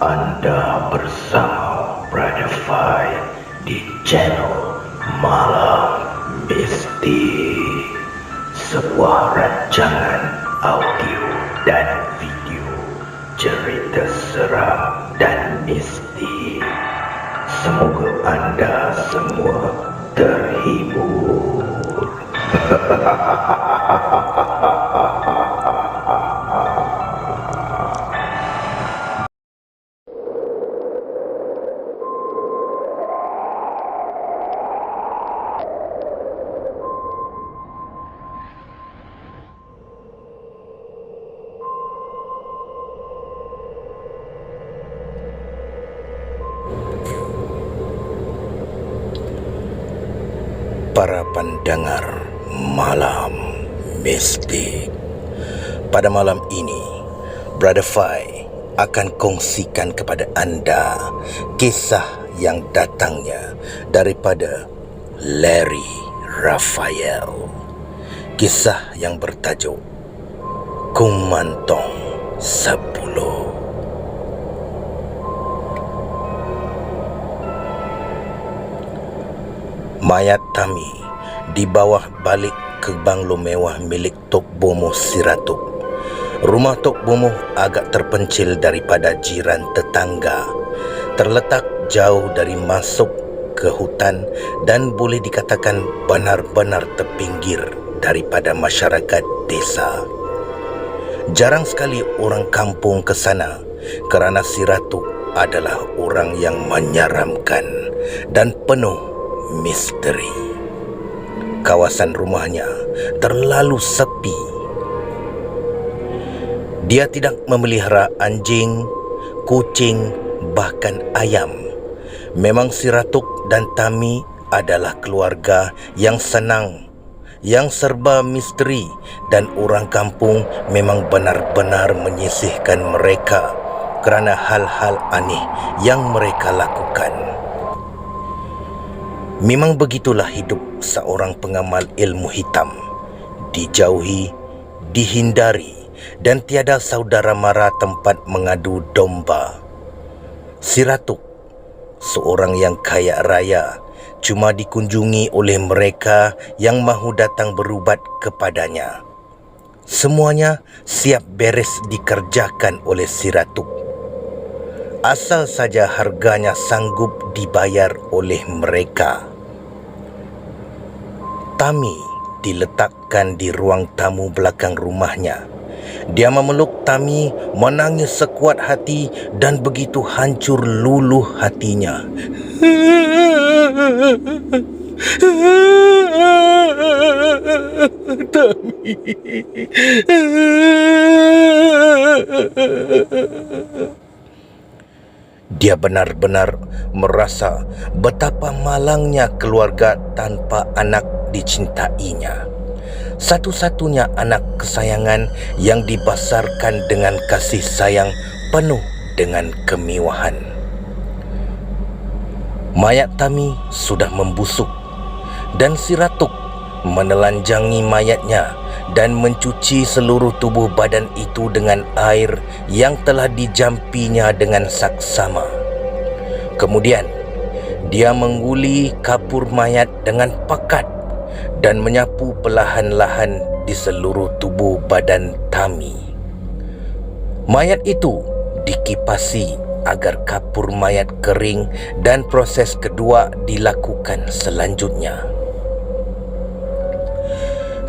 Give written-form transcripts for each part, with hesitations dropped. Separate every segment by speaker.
Speaker 1: Anda bersama Brother Fai di channel Malam Mistik, sebuah rancangan audio dan video cerita seram dan mistik. Semoga Anda semua terhibur. Para pendengar Malam Mistik, pada malam ini Brother Fai akan kongsikan kepada anda kisah yang datangnya daripada Larry Raphael. Kisah yang bertajuk Kumantong 10. Mayat Tami dibawa balik ke banglo mewah milik Tok Bomoh Siratuk. Rumah Tok Bomoh agak terpencil daripada jiran tetangga, terletak jauh dari masuk ke hutan dan boleh dikatakan benar-benar terpinggir daripada masyarakat desa. Jarang sekali orang kampung ke sana kerana Siratuk adalah orang yang menyeramkan dan penuh misteri. Kawasan rumahnya terlalu sepi. Dia tidak memelihara anjing, kucing, bahkan ayam. Memang Siratuk dan Tami adalah keluarga yang senang, yang serba misteri, dan orang kampung memang benar-benar menyisihkan mereka kerana hal-hal aneh yang mereka lakukan. Memang begitulah hidup seorang pengamal ilmu hitam. Dijauhi, dihindari, dan tiada saudara mara tempat mengadu domba. Siratuk, seorang yang kaya raya, cuma dikunjungi oleh mereka yang mahu datang berubat kepadanya. Semuanya siap beres dikerjakan oleh Siratuk, asal saja harganya sanggup dibayar oleh mereka. Tami diletakkan di ruang tamu belakang rumahnya. Dia memeluk Tami, menangis sekuat hati dan begitu hancur luluh hatinya. Tami. Dia benar-benar merasa betapa malangnya keluarga tanpa anak dicintainya. Satu-satunya anak kesayangan yang dibesarkan dengan kasih sayang penuh dengan kemewahan. Mayat Tami sudah membusuk dan Siratuk menelanjangi mayatnya dan mencuci seluruh tubuh badan itu dengan air yang telah dijampinya dengan saksama. Kemudian dia mengguli kapur mayat dengan pekat dan menyapu perlahan-lahan di seluruh tubuh badan Tami. Mayat itu dikipasi agar kapur mayat kering dan proses kedua dilakukan selanjutnya.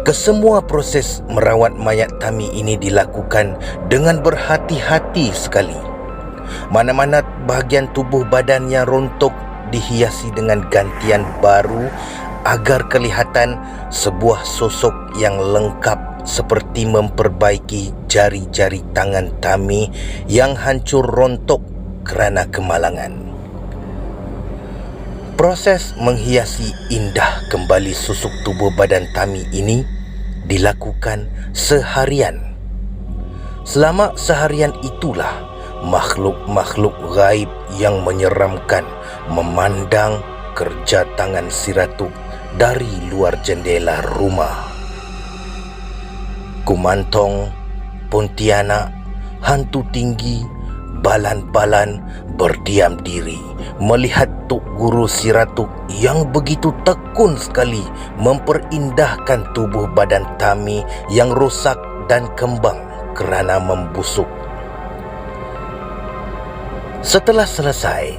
Speaker 1: Kesemua proses merawat mayat Tami ini dilakukan dengan berhati-hati sekali. Mana-mana bahagian tubuh badan yang rontok dihiasi dengan gantian baru agar kelihatan sebuah sosok yang lengkap, seperti memperbaiki jari-jari tangan Tami yang hancur rontok kerana kemalangan. Proses menghiasi indah kembali susuk tubuh badan Tami ini dilakukan seharian. Selama seharian itulah makhluk-makhluk gaib yang menyeramkan memandang kerja tangan Siratuk dari luar jendela rumah. Kumantong, Pontianak, hantu tinggi, Balan-balan berdiam diri melihat Tok Guru Siratuk yang begitu tekun sekali memperindahkan tubuh badan Tami yang rosak dan kembang kerana membusuk. Setelah selesai,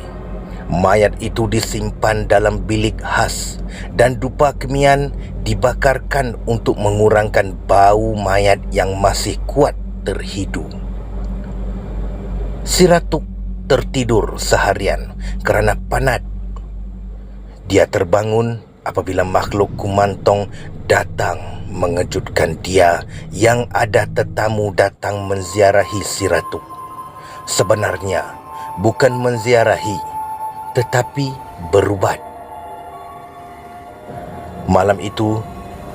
Speaker 1: mayat itu disimpan dalam bilik khas dan dupa kemian dibakarkan untuk mengurangkan bau mayat yang masih kuat terhidu. Siratuk tertidur seharian kerana penat. Dia terbangun apabila makhluk kumantong datang mengejutkan dia yang ada tetamu datang menziarahi Siratuk. Sebenarnya bukan menziarahi, tetapi berubat. Malam itu,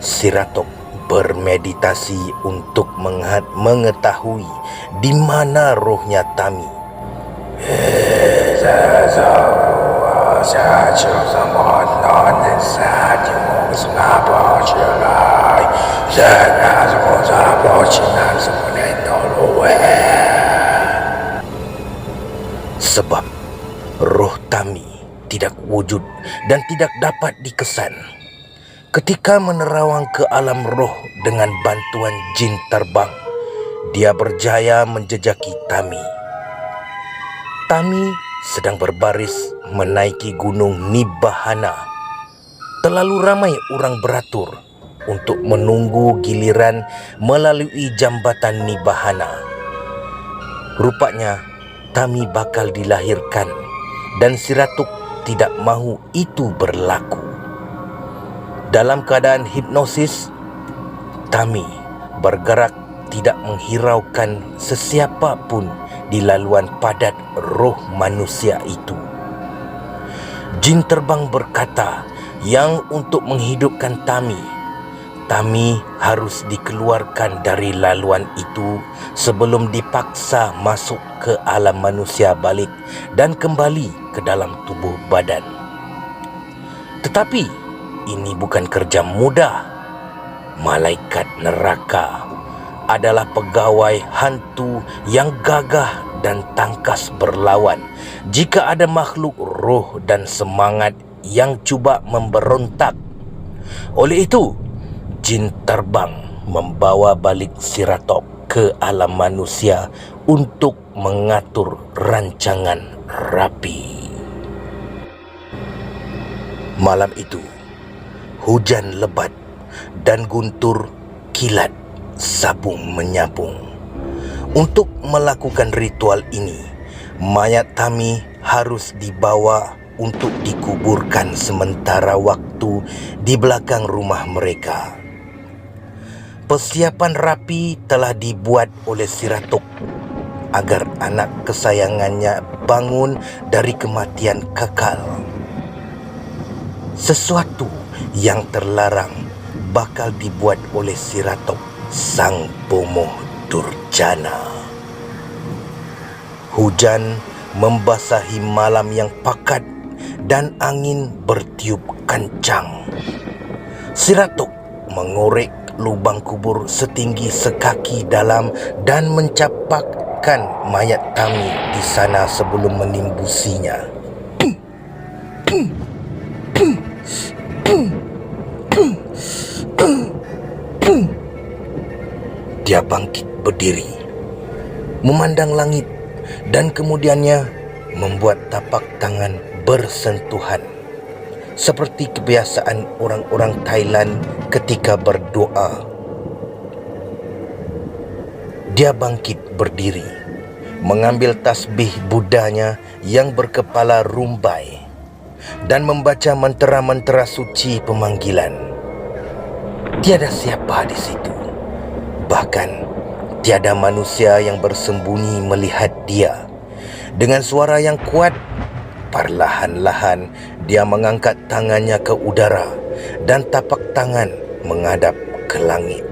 Speaker 1: Siratuk bermeditasi untuk mengetahui di mana rohnya Tami. Sebab roh Tami tidak wujud dan tidak dapat dikesan. Ketika menerawang ke alam roh dengan bantuan jin terbang, dia berjaya menjejaki Tami. Tami sedang berbaris menaiki gunung Nibbahana. Terlalu ramai orang beratur untuk menunggu giliran melalui jambatan Nibbahana. Rupanya Tami bakal dilahirkan dan Siratuk tidak mahu itu berlaku. Dalam keadaan hipnosis, Tami bergerak tidak menghiraukan sesiapa pun di laluan padat roh manusia itu. Jin terbang berkata yang untuk menghidupkan Tami, Tami harus dikeluarkan dari laluan itu sebelum dipaksa masuk ke alam manusia balik dan kembali ke dalam tubuh badan. Tetapi ini bukan kerja mudah. Malaikat neraka adalah pegawai hantu yang gagah dan tangkas berlawan jika ada makhluk roh dan semangat yang cuba memberontak. Oleh itu, jin terbang membawa balik Siratok ke alam manusia untuk mengatur rancangan rapi. Malam itu, hujan lebat dan guntur kilat sabung menyabung. Untuk melakukan ritual ini, mayat Tami harus dibawa untuk dikuburkan sementara waktu di belakang rumah mereka. Persiapan rapi telah dibuat oleh Siratuk agar anak kesayangannya bangun dari kematian kekal. Sesuatu yang terlarang bakal dibuat oleh Siratok, sang bomoh durjana. Hujan membasahi malam yang pakat dan angin bertiup kencang. Siratok mengorek lubang kubur setinggi sekaki dalam dan mencapakkan mayat Tami di sana sebelum menimbusinya. Dia bangkit berdiri, memandang langit dan kemudiannya membuat tapak tangan bersentuhan seperti kebiasaan orang-orang Thailand ketika berdoa. Dia bangkit berdiri, mengambil tasbih Budanya yang berkepala rumbai dan membaca mentera-mentera suci pemanggilan. Tiada siapa di situ. Bahkan tiada manusia yang bersembunyi melihat dia. Dengan suara yang kuat, perlahan-lahan dia mengangkat tangannya ke udara dan tapak tangan menghadap ke langit.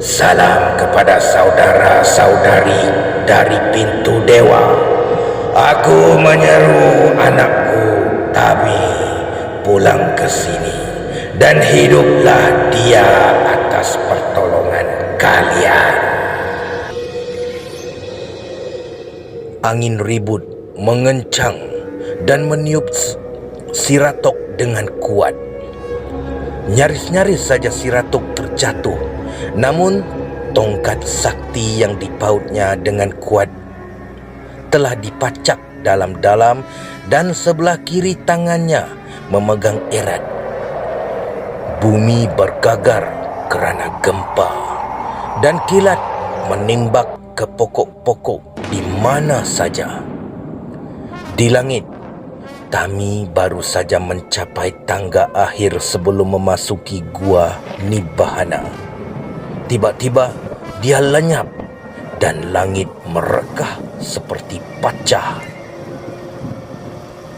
Speaker 1: Salam kepada saudara-saudari dari pintu dewa. Aku menyeru anakku Tami pulang ke sini dan hiduplah dia atas pertolongan kalian. Angin ribut mengencang dan meniup Siratok dengan kuat. Nyaris-nyaris saja Siratok terjatuh, namun tongkat sakti yang dipautnya dengan kuat telah dipacak dalam-dalam dan sebelah kiri tangannya memegang erat. Bumi bergagar kerana gempa dan kilat menembak ke pokok-pokok di mana saja. Di langit, Tami baru saja mencapai tangga akhir sebelum memasuki gua Nibbana. Tiba-tiba dia lenyap dan langit merekah seperti pecah.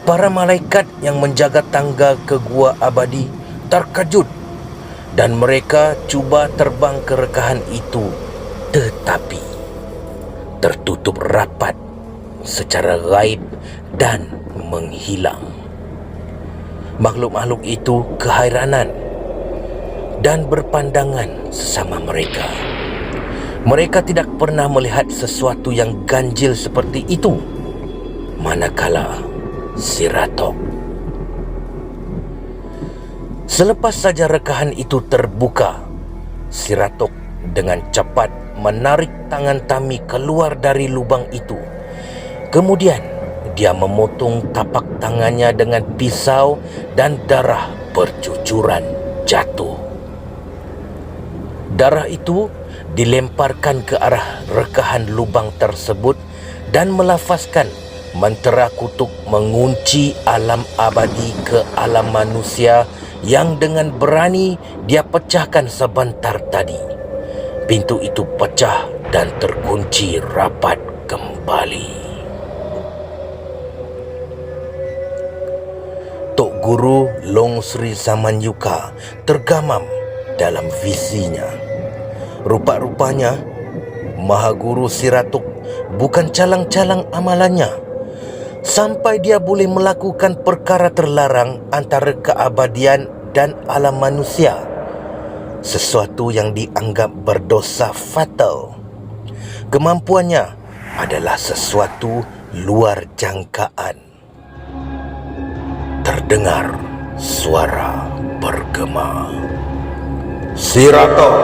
Speaker 1: Para malaikat yang menjaga tangga ke gua abadi terkejut dan mereka cuba terbang ke rekahan itu, tetapi tertutup rapat secara gaib dan menghilang. Makhluk-makhluk itu kehairanan dan berpandangan sesama mereka. Mereka tidak pernah melihat sesuatu yang ganjil seperti itu, manakala Siratok. Selepas saja rekahan itu terbuka, Siratok dengan cepat menarik tangan Tami keluar dari lubang itu. Kemudian dia memotong tapak tangannya dengan pisau dan darah bercucuran jatuh. Darah itu dilemparkan ke arah rekahan lubang tersebut dan melafazkan mantra kutuk mengunci alam abadi ke alam manusia yang dengan berani dia pecahkan sebentar tadi. Pintu itu pecah dan terkunci rapat kembali. Tok Guru Long Sri Samanyuka tergamam dalam visinya. Rupa-rupanya Maha Guru Siratok bukan calang-calang amalannya, sampai dia boleh melakukan perkara terlarang antara keabadian dan alam manusia, sesuatu yang dianggap berdosa fatal. Kemampuannya adalah sesuatu luar jangkaan. Terdengar suara bergema. Siratok,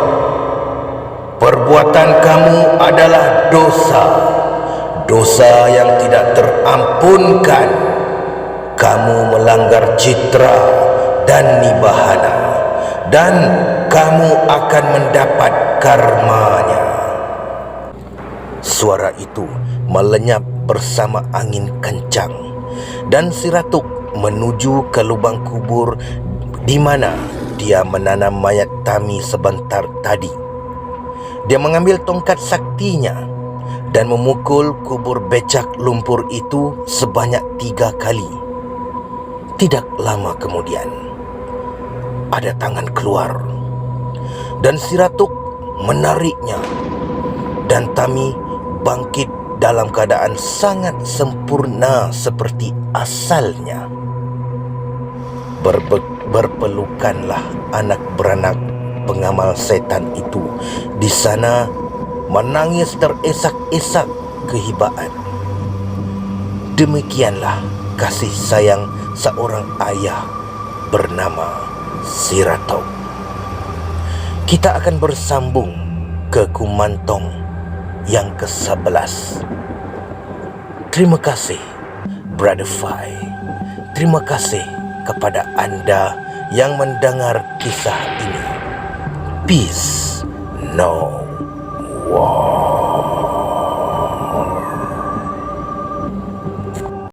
Speaker 1: perbuatan kamu adalah dosa. Dosa yang tidak terampunkan. Kamu melanggar citra dan Nibbana, dan kamu akan mendapat karmanya. Suara itu melenyap bersama angin kencang, dan Siratok menuju ke lubang kubur di mana dia menanam mayat Tami sebentar tadi. Dia mengambil tongkat saktinya dan memukul kubur becak lumpur itu sebanyak 3 kali. Tidak lama kemudian, ada tangan keluar dan Siratok menariknya, dan Tami bangkit dalam keadaan sangat sempurna seperti asalnya. Berpelukanlah anak beranak pengamal setan itu di sana, menangis teresak-esak kehibaan. Demikianlah kasih sayang seorang ayah bernama Siratok. Kita akan bersambung ke Kumantong yang ke-11. Terima kasih, Brother Fai. Terima kasih kepada anda yang mendengar kisah ini. Peace, no war.